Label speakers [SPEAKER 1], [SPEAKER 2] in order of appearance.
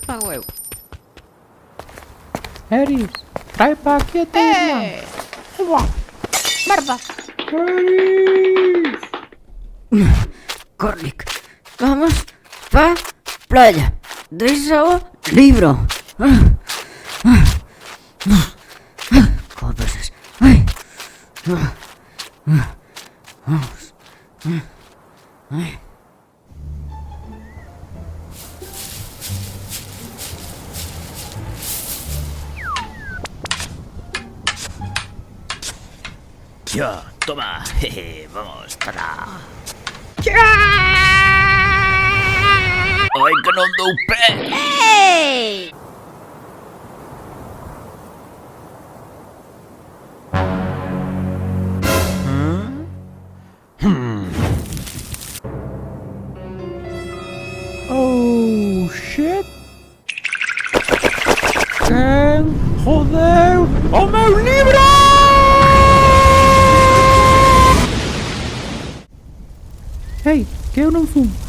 [SPEAKER 1] Pago eu.
[SPEAKER 2] Eris, trae pa aquí a Tesla. Uah.
[SPEAKER 1] Merda.
[SPEAKER 2] Eris.
[SPEAKER 1] Cornic, vamos pa playa. Deixa o libro. Como pesas. Ai. Vamos. Ai.
[SPEAKER 3] Ya, toma, jeje, vamos para. Ai, que non dou pé!
[SPEAKER 1] Ei!
[SPEAKER 2] Oh, shit. Quen jodeu o meu libro? Ei, que eu non fumo.